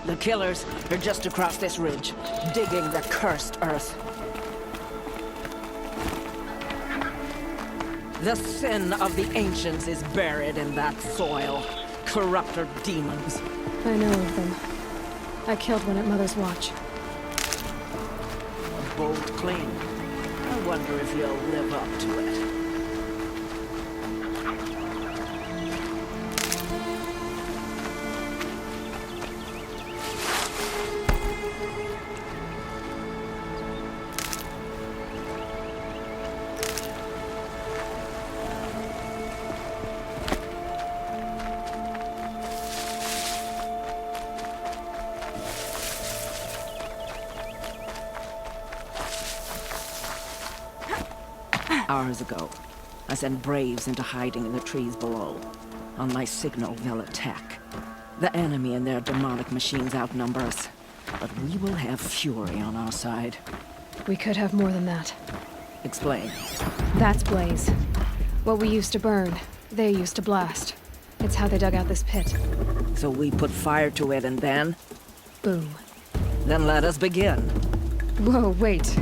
The killers are just across this ridge, digging the cursed earth. The sin of the ancients is buried in that soil. Corrupter demons. I know of them. I killed one at Mother's Watch. A bold claim. I wonder if you'll live up to it. Hours ago, I sent Braves into hiding in the trees below. On my signal, they'll attack. The enemy and their demonic machines outnumber us, but we will have fury on our side. We could have more than that. Explain. That's Blaze. What we used to burn, they used to blast. It's how they dug out this pit. So we put fire to it and then? Boom. Then let us begin. Whoa, wait.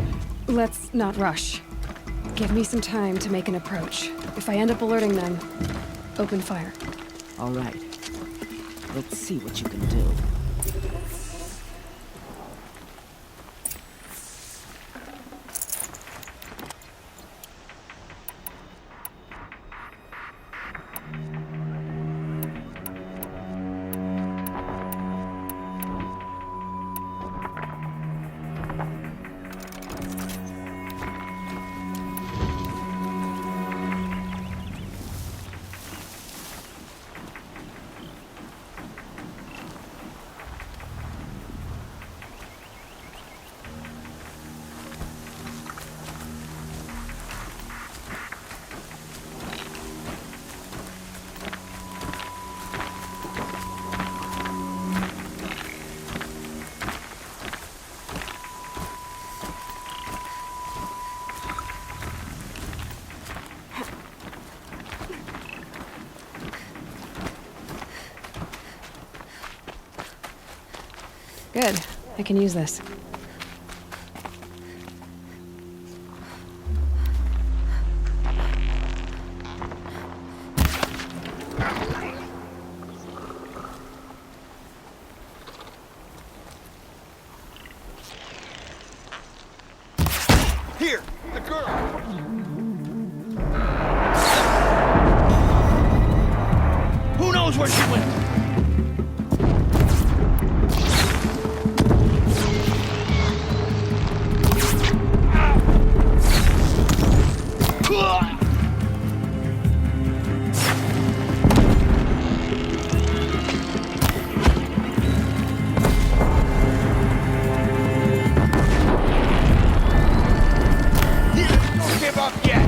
Let's not rush. Give me some time to make an approach. If I end up alerting them, open fire. All right. Let's see what you can do. Good. I can use this. Here, the girl. Who knows where she went? Don't give up yet.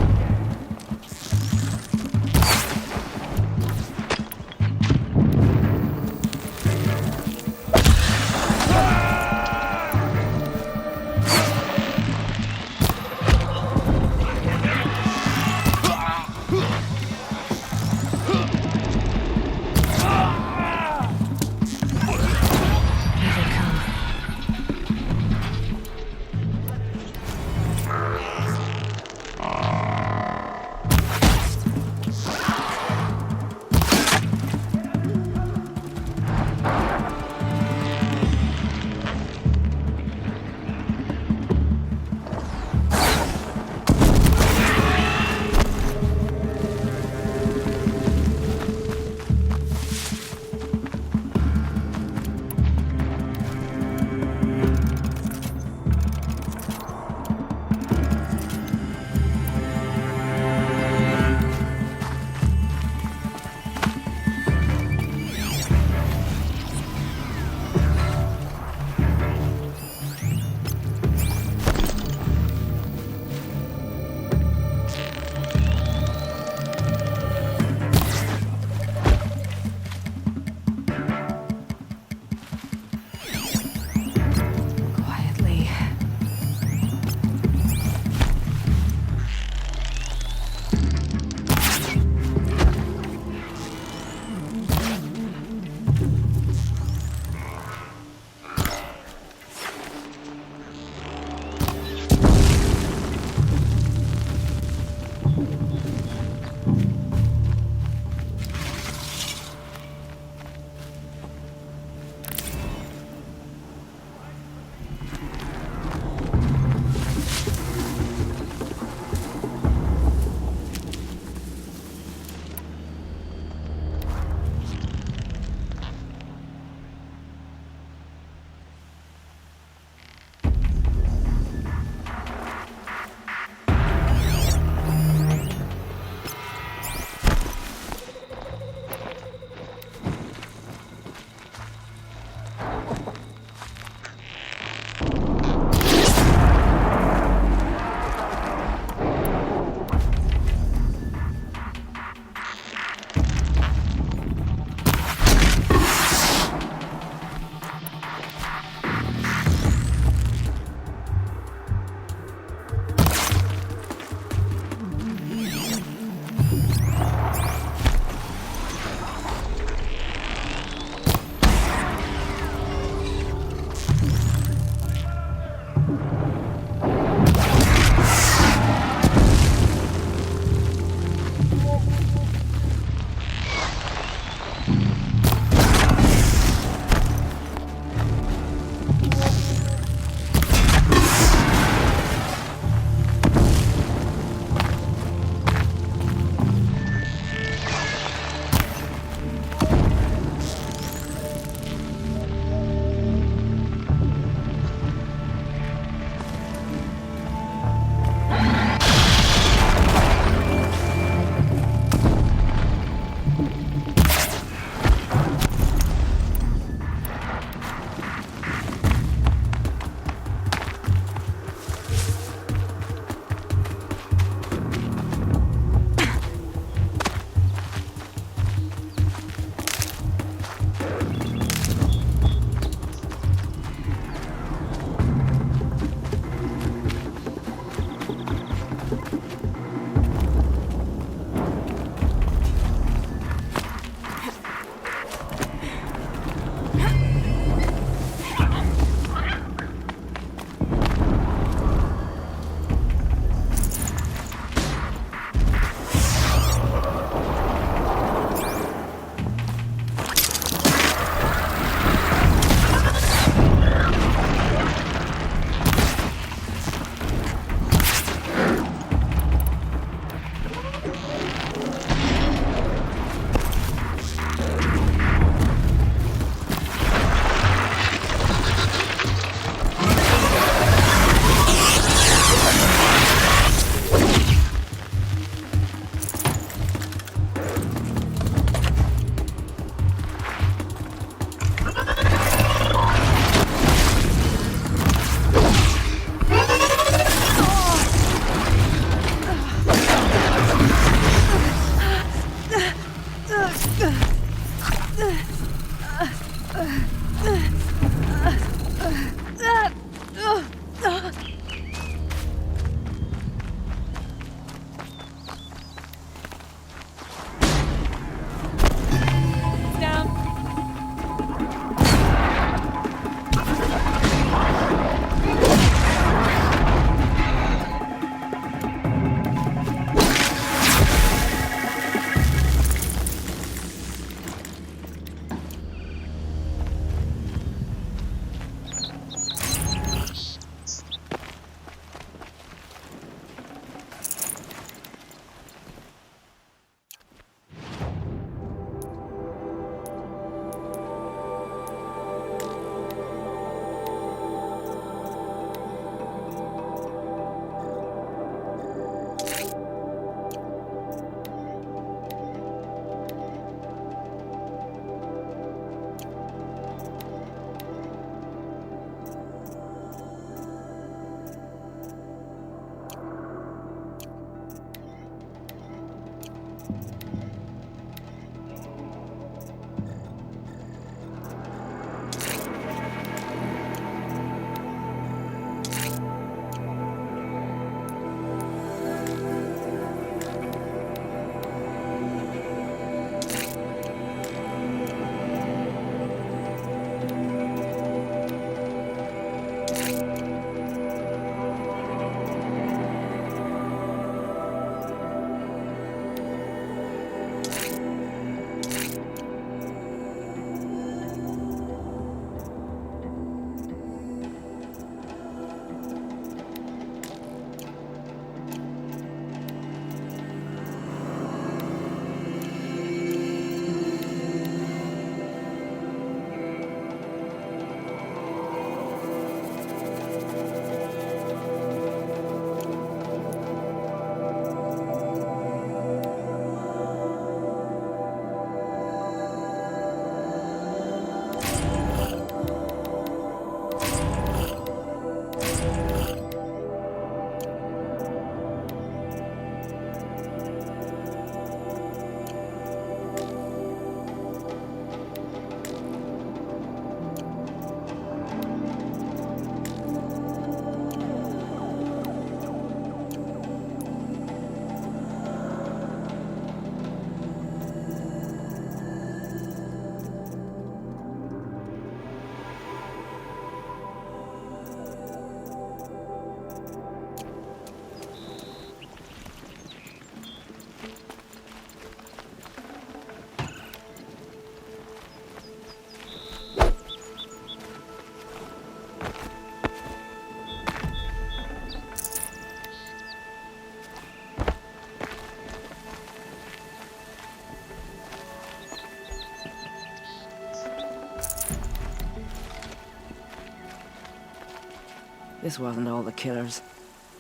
This wasn't all the killers.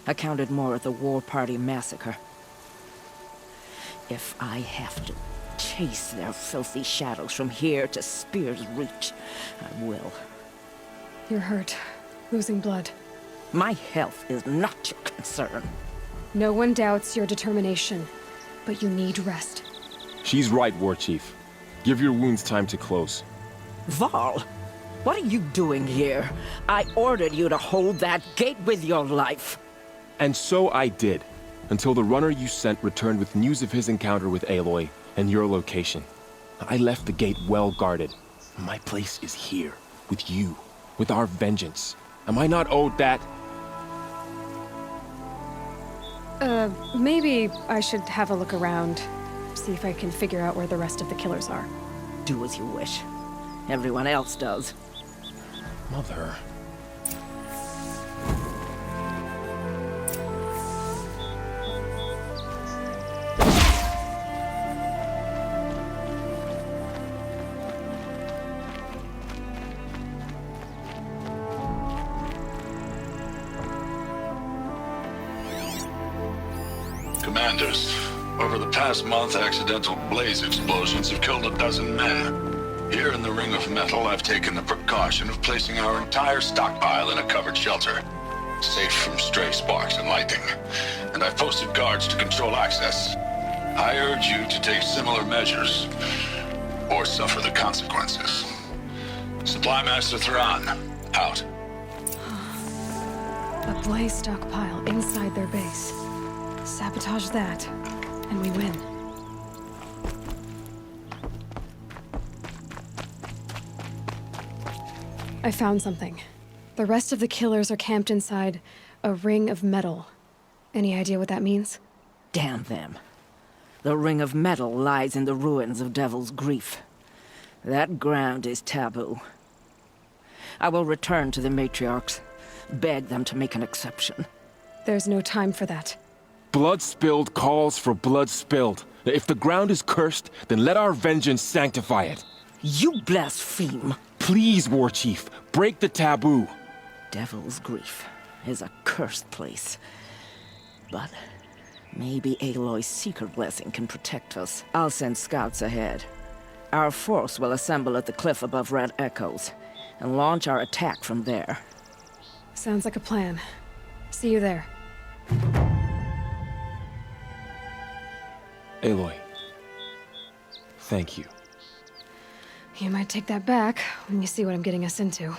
I counted more at the War Party massacre. If I have to chase their filthy shadows from here to Spear's Reach, I will. You're hurt. Losing blood. My health is not your concern. No one doubts your determination, but you need rest. She's right, War Chief. Give your wounds time to close. Varl, what are you doing here? I ordered you to hold that gate with your life. And so I did, until the runner you sent returned with news of his encounter with Aloy and your location. I left the gate well guarded. My place is here, with you, with our vengeance. Am I not owed that? Maybe I should have a look around. See if I can figure out where the rest of the killers are. Do as you wish. Everyone else does. Mother... Commanders, over the past month, accidental blaze explosions have killed 12 men. Here in the Ring of Metal, I've taken the precaution of placing our entire stockpile in a covered shelter, safe from stray sparks and lightning, and I've posted guards to control access. I urge you to take similar measures, or suffer the consequences. Supply Master Thrawn, out. A blaze stockpile inside their base. Sabotage that, and we win. I found something. The rest of the killers are camped inside a ring of metal. Any idea what that means? Damn them. The ring of metal lies in the ruins of Devil's Grief. That ground is taboo. I will return to the matriarchs, beg them to make an exception. There's no time for that. Blood spilled calls for blood spilled. If the ground is cursed, then let our vengeance sanctify it. You blaspheme! Please, War Chief, break the taboo. Devil's Grief is a cursed place. But maybe Aloy's secret blessing can protect us. I'll send scouts ahead. Our force will assemble at the cliff above Red Echoes, and launch our attack from there. Sounds like a plan. See you there. Aloy, thank you. You might take that back when you see what I'm getting us into.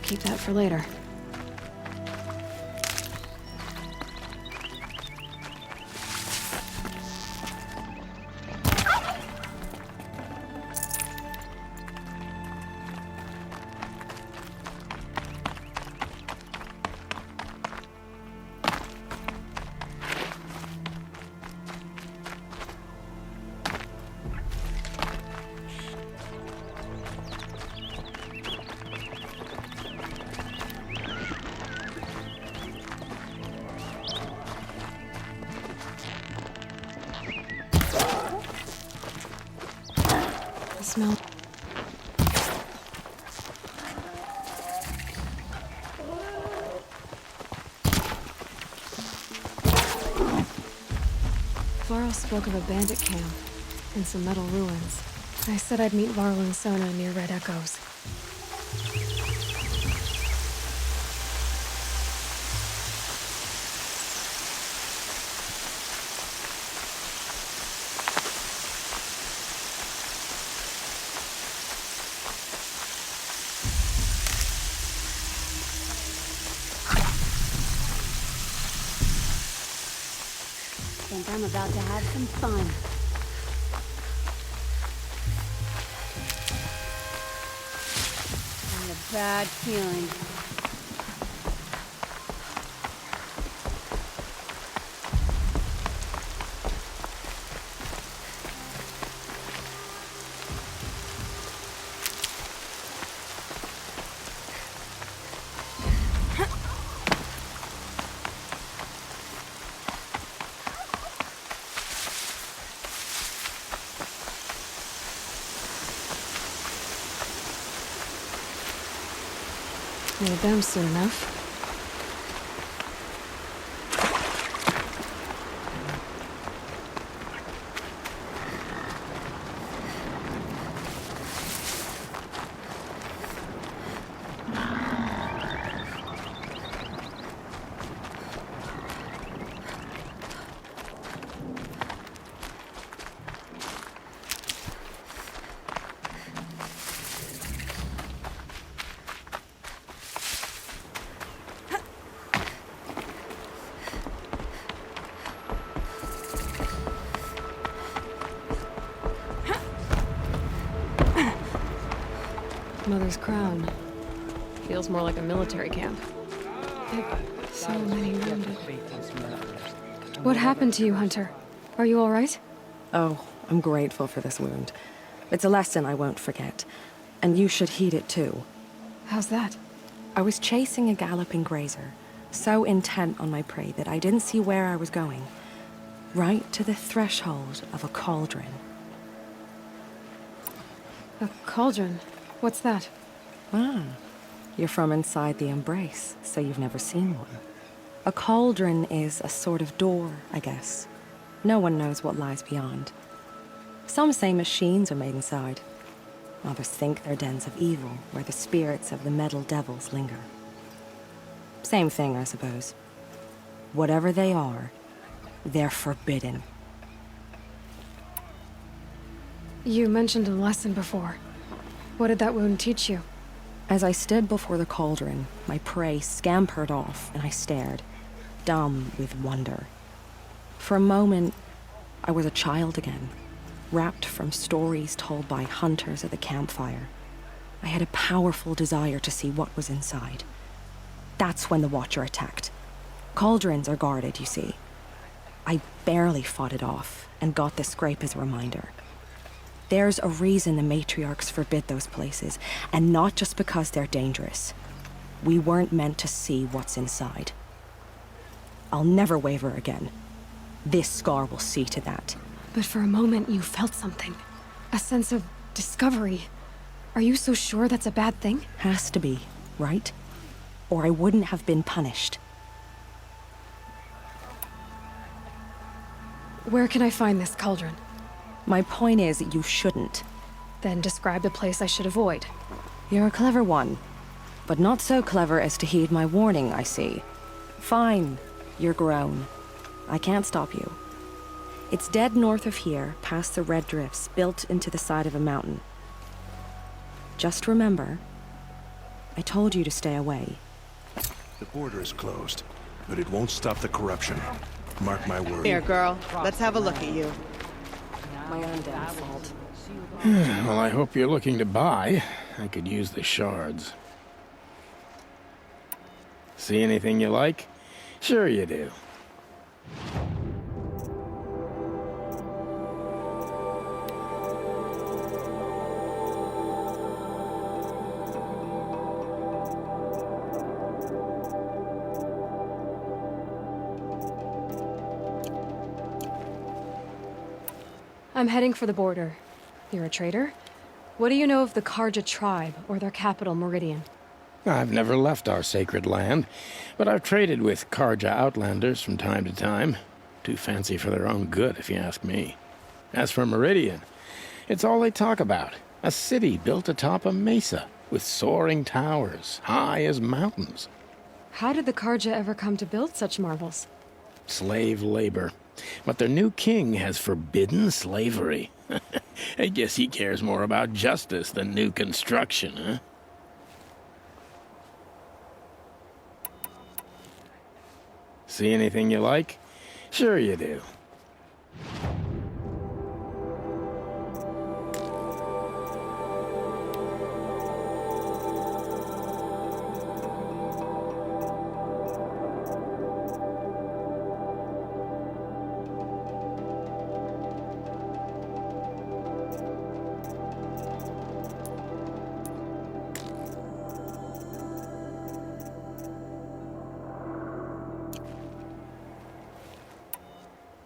Keep that for later. Smell. Varl spoke of a bandit camp and some metal ruins. I said I'd meet Varl and Sona near Red Echoes. Think I'm about to have some fun. I had a bad feeling. Need them soon enough. Mother's Crown. Feels more like a military camp. So many wounded. What happened to you, Hunter? Are you all right? Oh, I'm grateful for this wound. It's a lesson I won't forget. And you should heed it too. How's that? I was chasing a galloping grazer, so intent on my prey that I didn't see where I was going. Right to the threshold of a cauldron. A cauldron? What's that? Ah, you're from inside the Embrace, so you've never seen one. A cauldron is a sort of door, I guess. No one knows what lies beyond. Some say machines are made inside. Others think they're dens of evil, where the spirits of the metal devils linger. Same thing, I suppose. Whatever they are, they're forbidden. You mentioned a lesson before. What did that wound teach you? As I stood before the cauldron, my prey scampered off, and I stared, dumb with wonder. For a moment, I was a child again, wrapped from stories told by hunters at the campfire. I had a powerful desire to see what was inside. That's when the Watcher attacked. Cauldrons are guarded, you see. I barely fought it off, and got the scrape as a reminder. There's a reason the matriarchs forbid those places, and not just because they're dangerous. We weren't meant to see what's inside. I'll never waver again. This scar will see to that. But for a moment you felt something. A sense of discovery. Are you so sure that's a bad thing? Has to be, right? Or I wouldn't have been punished. Where can I find this cauldron? My point is, you shouldn't. Then describe the place I should avoid. You're a clever one. But not so clever as to heed my warning, I see. Fine, you're grown. I can't stop you. It's dead north of here, past the red drifts, built into the side of a mountain. Just remember, I told you to stay away. The border is closed, but it won't stop the corruption. Mark my words. Here, girl. Let's have a look at you. My own damn fault. Well, I hope you're looking to buy. I could use the shards. See anything you like? Sure you do. I'm heading for the border. You're a trader? What do you know of the Carja tribe, or their capital, Meridian? I've never left our sacred land, but I've traded with Carja outlanders from time to time. Too fancy for their own good, if you ask me. As for Meridian, it's all they talk about. A city built atop a mesa, with soaring towers, high as mountains. How did the Carja ever come to build such marvels? Slave labor. But their new king has forbidden slavery. I guess he cares more about justice than new construction, huh? See anything you like? Sure you do.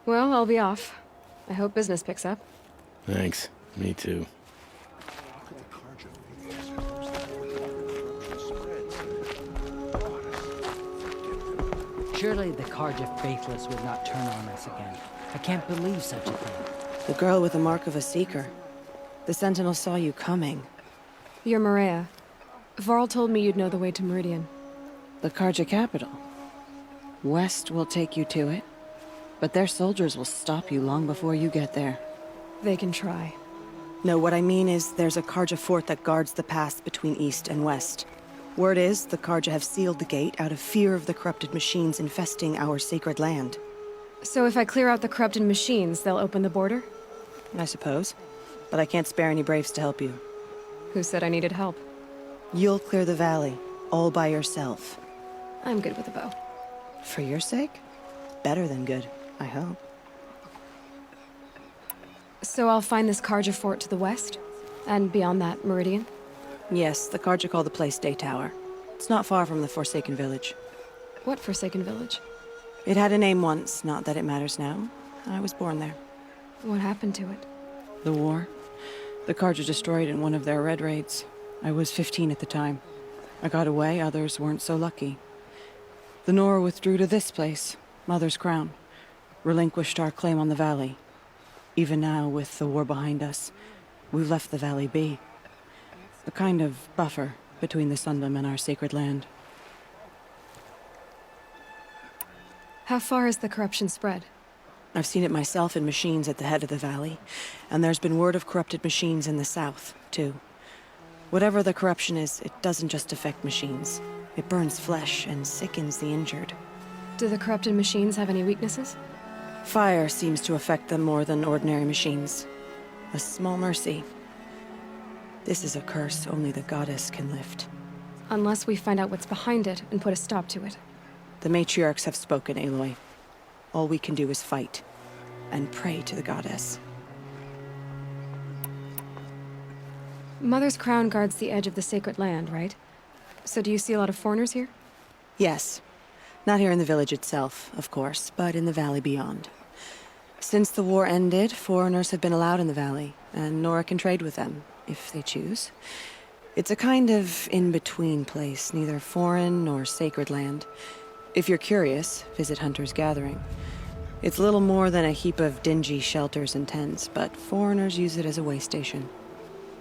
Well, I'll be off. I hope business picks up. Thanks. Me too. Surely the Carja faithless would not turn on us again. I can't believe such a thing. The girl with the mark of a seeker. The Sentinel saw you coming. You're Maria. Varl told me you'd know the way to Meridian. The Carja capital. West will take you to it, but their soldiers will stop you long before you get there. They can try. No, what I mean is there's a Carja fort that guards the pass between east and west. Word is the Carja have sealed the gate out of fear of the corrupted machines infesting our sacred land. So if I clear out the corrupted machines, they'll open the border? I suppose. But I can't spare any braves to help you. Who said I needed help? You'll clear the valley, all by yourself. I'm good with a bow. For your sake? Better than good, I hope. So I'll find this Karja fort to the west? And beyond that, Meridian? Yes, the Karja call the place Day Tower. It's not far from the Forsaken Village. What Forsaken Village? It had a name once, not that it matters now. I was born there. What happened to it? The war. The Karja destroyed in one of their red raids. I was 15 at the time. I got away, others weren't so lucky. The Nora withdrew to this place, Mother's Crown. Relinquished our claim on the valley. Even now, with the war behind us, we've left the valley be. A kind of buffer between the Sundom and our sacred land. How far has the corruption spread? I've seen it myself in machines at the head of the valley, and there's been word of corrupted machines in the south, too. Whatever the corruption is, it doesn't just affect machines. It burns flesh and sickens the injured. Do the corrupted machines have any weaknesses? Fire seems to affect them more than ordinary machines. A small mercy. This is a curse only the goddess can lift. Unless we find out what's behind it and put a stop to it. The matriarchs have spoken, Aloy. All we can do is fight, and pray to the goddess. Mother's Crown guards the edge of the sacred land, right? So do you see a lot of foreigners here? Yes. Not here in the village itself, of course, but in the valley beyond. Since the war ended, foreigners have been allowed in the valley, and Nora can trade with them, if they choose. It's a kind of in-between place, neither foreign nor sacred land. If you're curious, visit Hunter's Gathering. It's little more than a heap of dingy shelters and tents, but foreigners use it as a way station.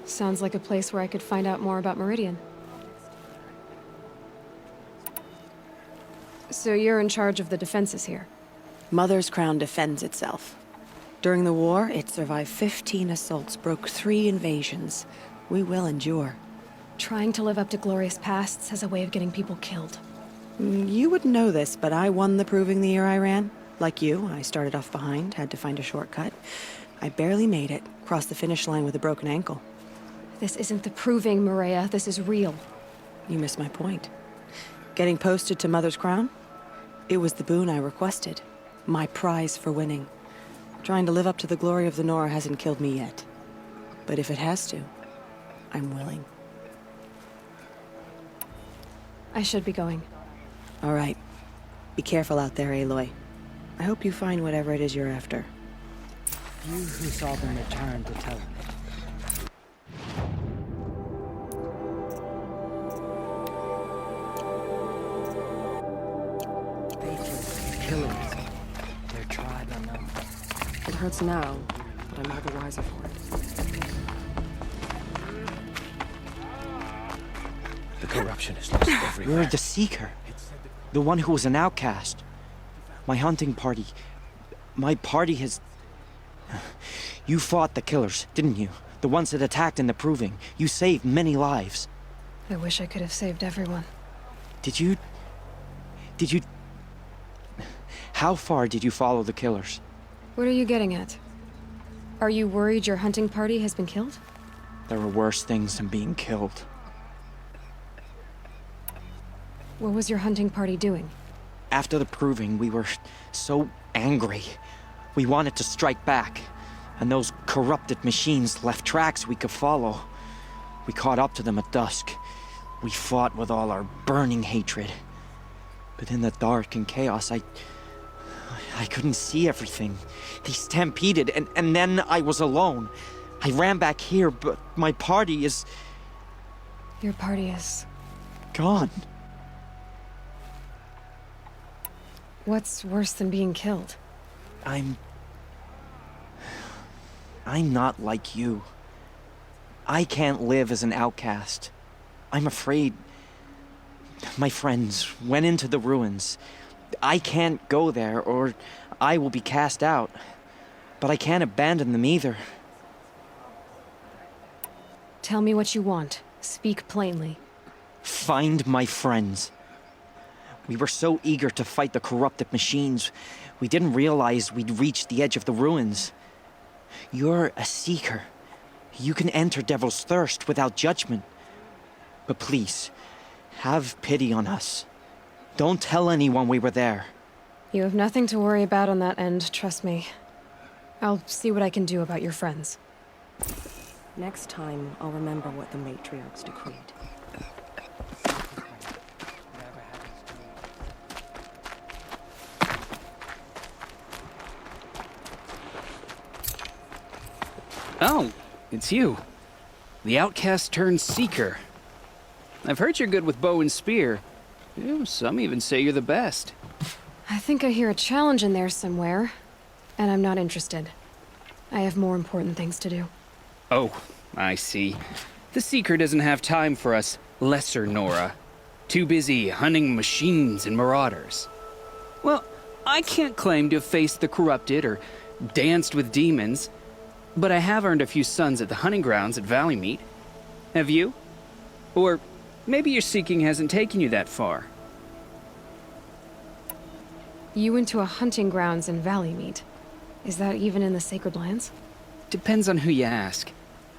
Sounds like a place where I could find out more about Meridian. So you're in charge of the defenses here? Mother's Crown defends itself. During the war, it survived 15 assaults, broke 3 invasions. We will endure. Trying to live up to glorious pasts has a way of getting people killed. You wouldn't know this, but I won the proving the year I ran. Like you, I started off behind, had to find a shortcut. I barely made it, crossed the finish line with a broken ankle. This isn't the proving, Maria. This is real. You missed my point. Getting posted to Mother's Crown? It was the boon I requested. My prize for winning. Trying to live up to the glory of the Nora hasn't killed me yet. But if it has to, I'm willing. I should be going. All right. Be careful out there, Aloy. I hope you find whatever it is you're after. You who saw them return to tell me. Faithless killers. Their tribe unknown. It hurts now, but I'm all the wiser for it. The corruption is lost everywhere. You're the Seeker. The one who was an outcast. My hunting party. My party has... You fought the killers, didn't you? The ones that attacked in the Proving. You saved many lives. I wish I could have saved everyone. Did you... How far did you follow the killers? What are you getting at? Are you worried your hunting party has been killed? There were worse things than being killed. What was your hunting party doing? After the Proving, we were so angry. We wanted to strike back. And those corrupted machines left tracks we could follow. We caught up to them at dusk. We fought with all our burning hatred. But in the dark and chaos, I couldn't see everything. They stampeded, and then I was alone. I ran back here, but my party is... Your party is... gone. What's worse than being killed? I'm not like you. I can't live as an outcast. I'm afraid... My friends went into the ruins. I can't go there, or I will be cast out. But I can't abandon them either. Tell me what you want. Speak plainly. Find my friends. We were so eager to fight the corrupted machines, we didn't realize we'd reached the edge of the ruins. You're a Seeker. You can enter Devil's Thirst without judgment. But please, have pity on us. Don't tell anyone we were there. You have nothing to worry about on that end, trust me. I'll see what I can do about your friends. Next time, I'll remember what the matriarchs decreed. Oh, it's you. The outcast turned seeker. I've heard you're good with bow and spear. Some even say you're the best. I think I hear a challenge in there somewhere, and I'm not interested. I have more important things to do. Oh, I see. The Seeker doesn't have time for us lesser Nora. Too busy hunting machines and marauders. Well, I can't claim to have faced the corrupted or danced with demons, but I have earned a few sons at the hunting grounds at Valleymeet. Have you? Or maybe your seeking hasn't taken you that far. You went to a hunting grounds in Valleymeet. Is that even in the Sacred Lands? Depends on who you ask.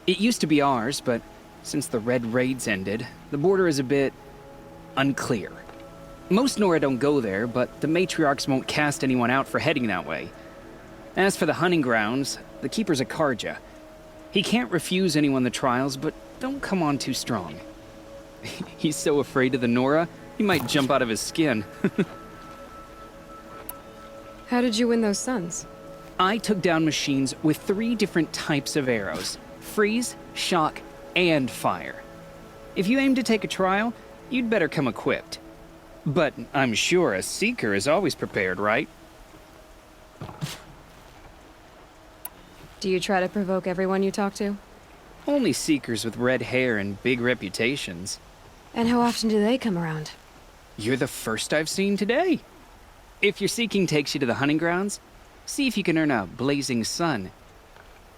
It used to be ours, but since the Red Raids ended, the border is a bit unclear. Most Nora don't go there, but the matriarchs won't cast anyone out for heading that way. As for the hunting grounds, the Keeper's a Karja. He can't refuse anyone the trials, but don't come on too strong. He's so afraid of the Nora, he might jump out of his skin. How did you win those sons? I took down machines with 3 different types of arrows: freeze, shock, and fire. If you aim to take a trial, you'd better come equipped. But I'm sure a Seeker is always prepared, right? Do you try to provoke everyone you talk to? Only Seekers with red hair and big reputations. And how often do they come around? You're the first I've seen today. If your seeking takes you to the hunting grounds, see if you can earn a blazing sun.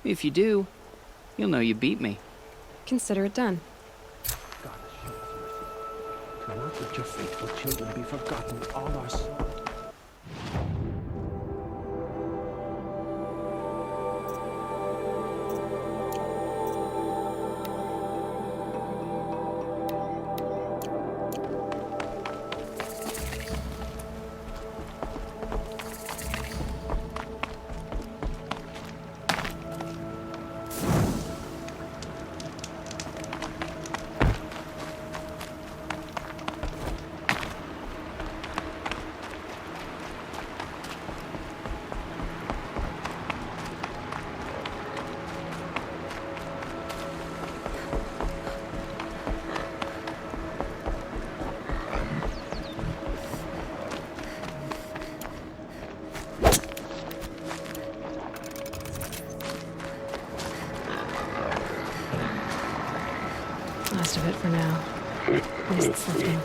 If you do, you'll know you beat me. Consider it done. Do not let your faithful children be forgotten. All our souls. Last of it for now. At least it's lifting.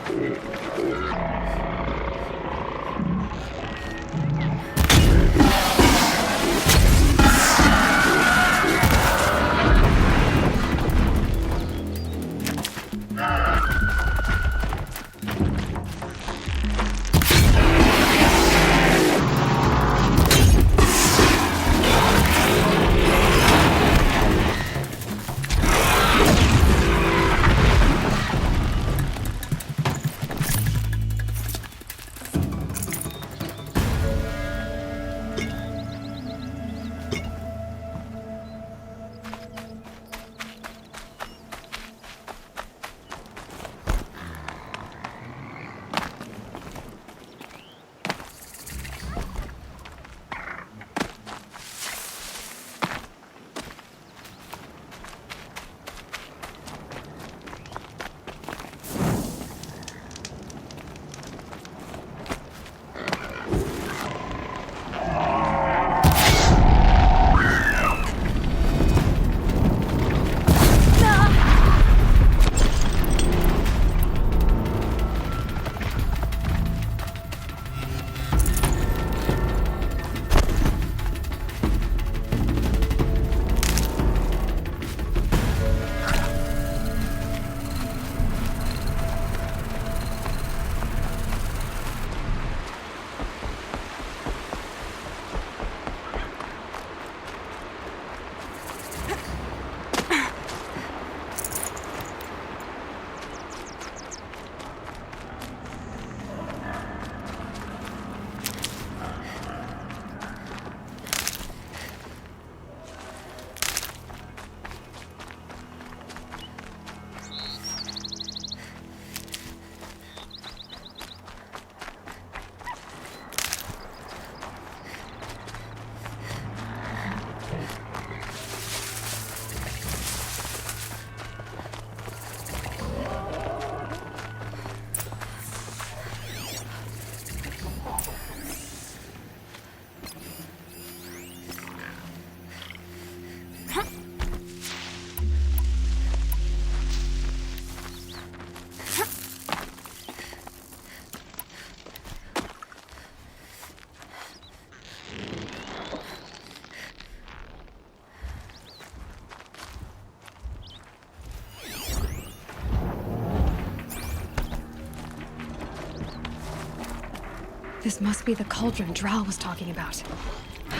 This must be the cauldron Drow was talking about.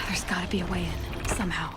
There's gotta be a way in, somehow.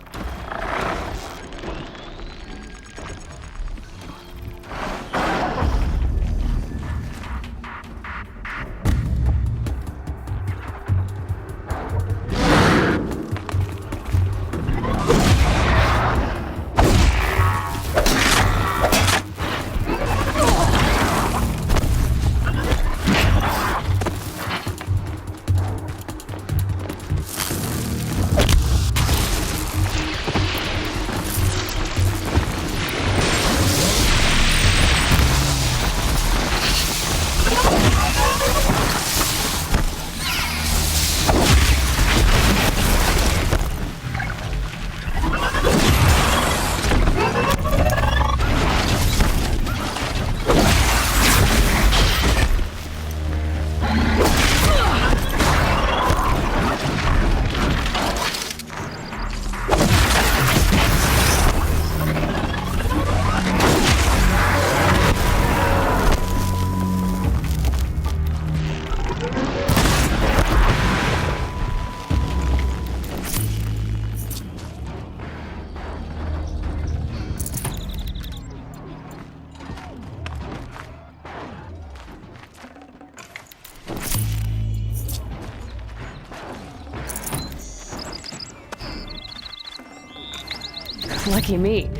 Lucky me.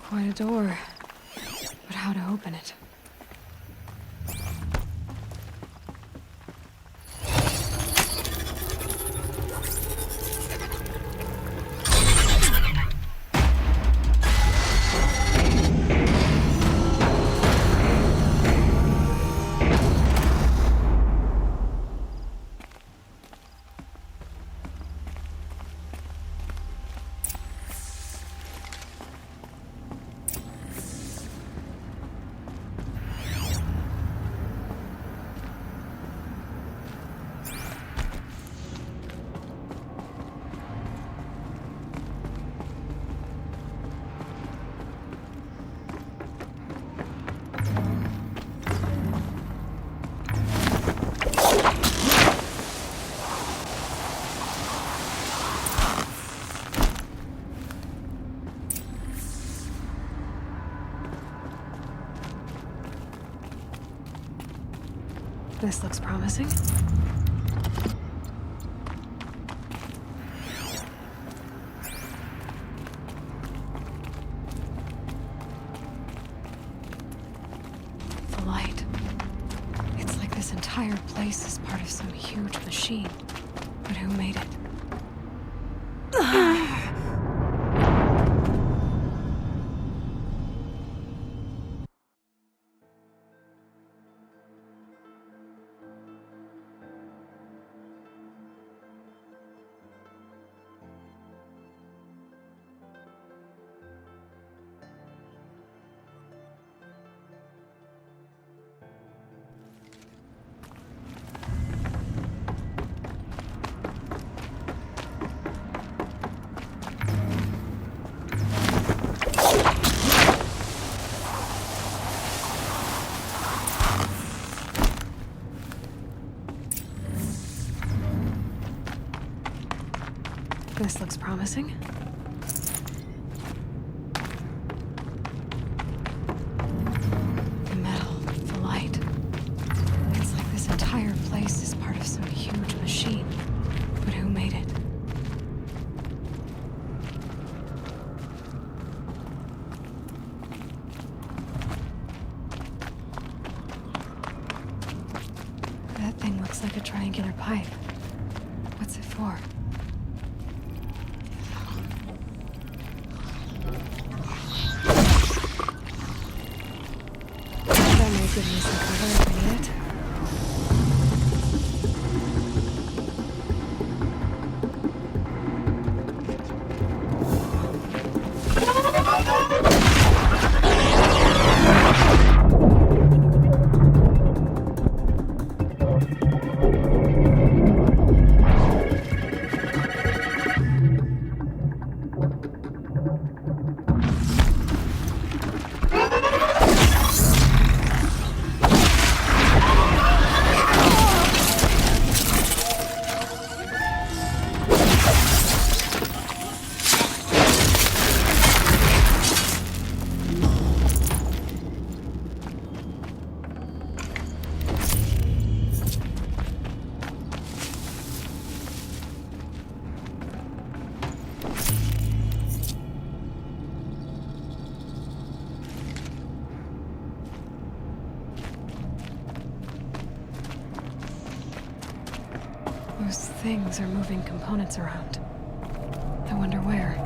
Quite a door. But how to open it? This looks promising. The light. It's like this entire place is part of some huge machine. But who made it? This looks promising. The metal, the light. It's like this entire place is part of some huge machine. But who made it? That thing looks like a triangular pipe. What's it for? That may good Those things are moving components around. I wonder where.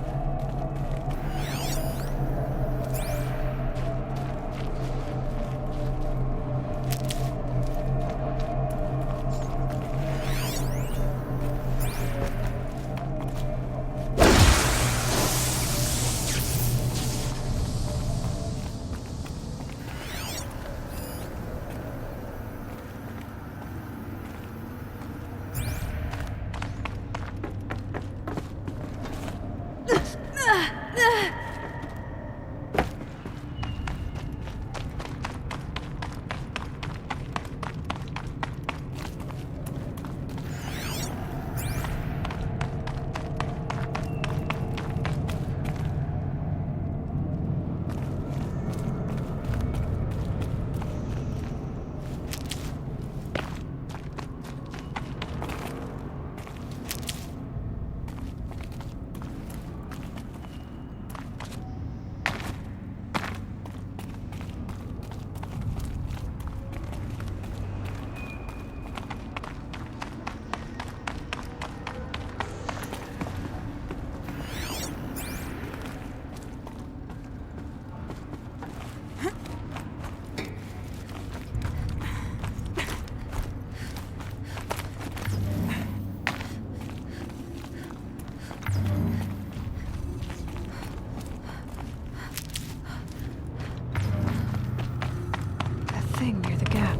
Thing near the gap.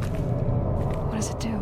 What does it do?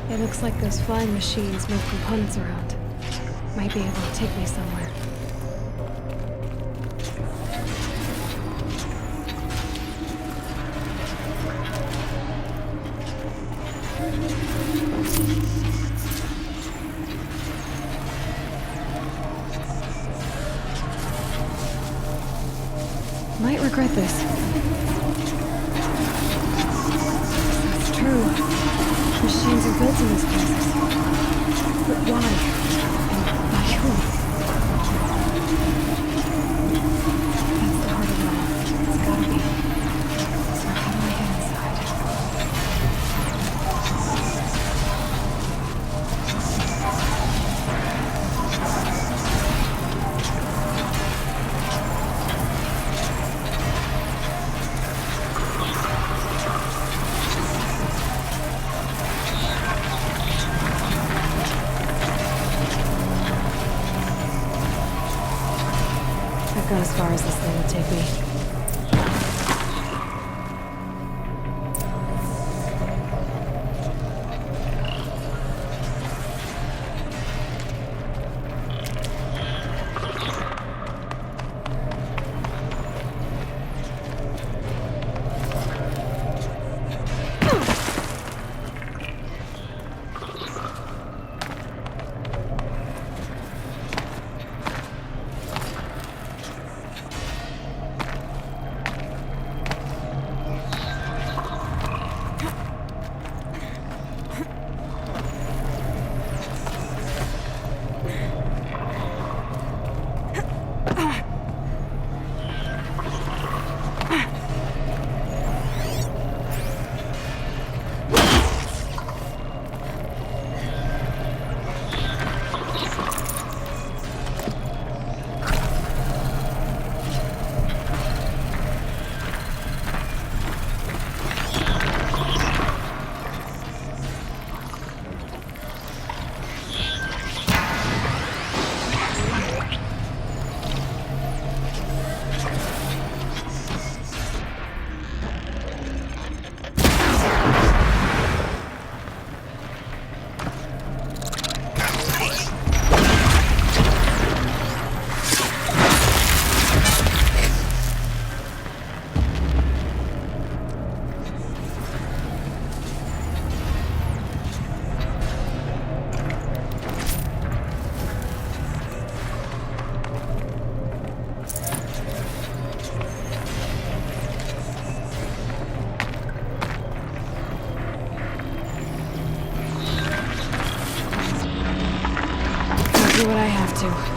It looks like those flying machines move components around. Might be able to take me somewhere. Might regret this. It's true. Machines are built in these places. But why? And by whom? That's the heart of it all. It's gotta be. So how do I get inside? I've gone as far as this thing will take me. to.